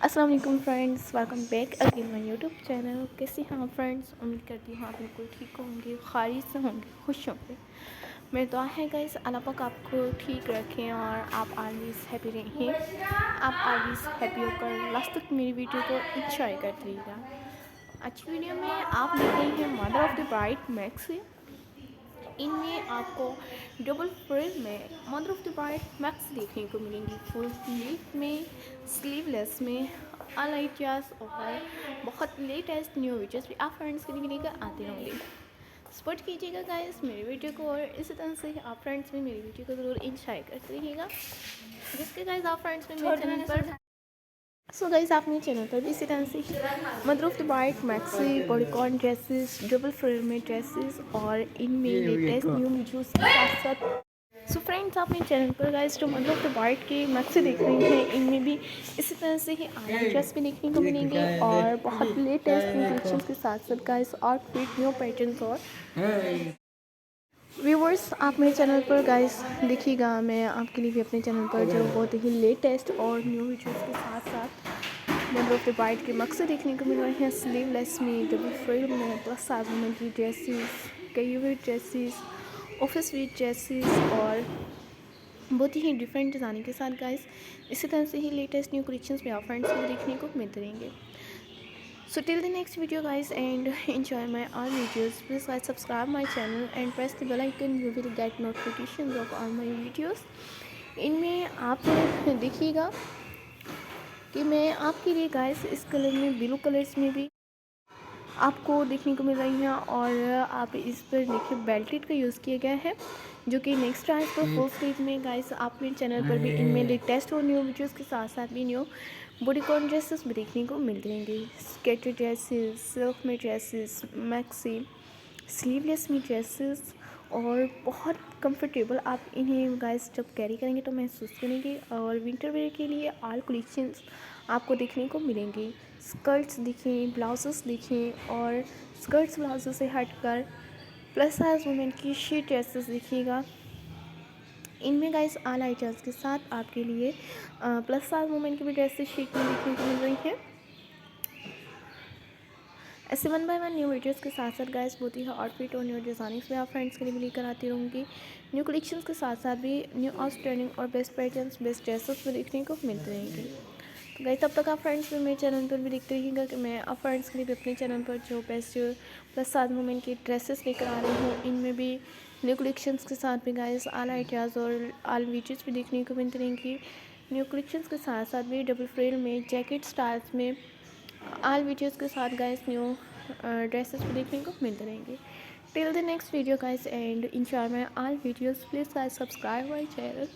अस्सलाम वालेकुम friends, welcome back again my YouTube channel. कैसे हैं आप फ्रेंड्स? उम्मीद करती हूँ आप बिल्कुल ठीक होंगे, खैरियत से होंगे, खुश होंगे। मेरी दुआ है गाइस अल्लाह पाक आपको ठीक रखें और आप ऑलवेज हैप्पी रहें। आप ऑलवेज हैप्पी होकर लास्ट तक मेरी वीडियो को इंजॉय करते रहिएगा। आज की वीडियो में आप देख रहे हैं mother of the bride maxi. इनमें आपको डबल फ्रिल में mother of the bride max देखने को मिलेंगी, फुल स्लीव में, स्लीवलेस में, अलाइटियास और बहुत लेटेस्ट न्यू वीडियोस भी आप फ्रेंड्स के लिए लेकर आते रहेंगे। सपोर्ट कीजिएगा गाइस मेरी वीडियो को और इसी तरह से आप फ्रेंड्स भी मेरी वीडियो को ज़रूर इंजॉय करते रहिएगा। जिसके गाइस आप फ्रेंड्स में मेरे चैनल पर गाइस आप मेरे चैनल पर भी इसी तरह से mother of the bride maxi bodycon dresses, double frill में ड्रेसेस और इनमें लेटेस्ट न्यू वीडियोस के साथ साथ फ्रेंड्स आप मेरे चैनल पर गाइस जो मदर ऑफ द ब्राइड के मैक्सी देख रहे हैं, इनमें भी इसी तरह से ही आयरन ड्रेस भी देखने को मिलेंगे और बहुत लेटेस्ट न्यू कलेक्शन के साथ साथ गाइस आउटफिट, न्यू पैटर्न्स और व्यूवर्स आप मेरे चैनल पर गाइस देखिएगा। मैं आपके लिए भी अपने चैनल पर जो बहुत ही लेटेस्ट और न्यू वीडियोस के साथ साथ मदर ऑफ द ब्राइड के मकसद देखने को मिल रहे हैं, स्लीवलेस में, डबल फ्रिल में, प्लस साइज वुमेन की dresses, casual dresses, office where dresses और बहुत ही डिफरेंट डिज़ाइन के साथ गाइस इसी तरह से ही लेटेस्ट न्यू कलेक्शंस में आप फ्रेंड्स को देखने को मिलते रहेंगे। So till the next video guys and enjoy my all videos. Please guys subscribe my channel and press the bell icon. You will get notifications of all my videos. इनमें आप देखिएगा कि मैं आपके लिए गाइस इस कलर में, blue colours में भी आपको देखने को मिल रही हैं और आप इस पर देखिए बेल्टेड का यूज़ किया गया है जो कि नेक्स्ट टाइम पर फुल स्लीव में गाइस आप मेरे चैनल पर भी इनमें लेटेस्ट और न्यू वीडियोस के साथ साथ भी न्यू बॉडीकॉन ड्रेसेस भी देखने को मिल रहेंगे। स्केटर ड्रेसेस, सिल्क में ड्रेसेस, मैक्सी, स्लीवलेस में ड्रेसेस और बहुत कंफर्टेबल आप इन्हें गाइस जब कैरी करेंगे तो महसूस करेंगे। और विंटर वेयर के लिए ऑल कलेक्शंस आपको देखने को मिलेंगी। स्कर्ट्स दिखें, ब्लाउजेस दिखें और स्कर्ट्स ब्लाउजों से हटकर प्लस साइज वुमेन की शी ड्रेसेस दिखिएगा। इनमें गाइस ऑल आइटम्स के साथ आपके लिए प्लस साइज वुमेन की भी ड्रेसेस शीट में देखने को मिल रही हैं। ऐसे 1 बाय 1 न्यू वीडियोस के साथ साथ गाइस बहुत ही आउटफिट और न्यू डिज़ाइनिंग्स में आप फ्रेंड्स के लिए भी लेकर आती रहूँगी। न्यू कलेक्शंस के साथ साथ भी न्यू आउटस्टैंडिंग और बेस्ट पैटर्न्स, बेस्ट ड्रेसेस भी देखने को मिलते रहेंगे। तो गाइस तब तक आप फ्रेंड्स भी मेरे चैनल पर भी देखते रहिएगा कि मैं आप फ्रेंड्स के लिए भी अपने चैनल पर जो बेस्ट प्लस साइज वुमेन की ड्रेसेस लेकर आ रही हूँ। इनमें भी न्यू कलेक्शंस के साथ भी गाइस ऑल आइडियाज़ और ऑल वीडियोज़ भी देखने को मिलती रहेंगी। न्यू कलेक्शंस के साथ साथ भी डबल फ्रिल में, जैकेट स्टाइल्स में ऑल वीडियोज़ के साथ गाइस न्यू ड्रेसेस भी देखने को मिलते रहेंगे। Till the next video guys and enjoy my all videos. Please guys subscribe my channel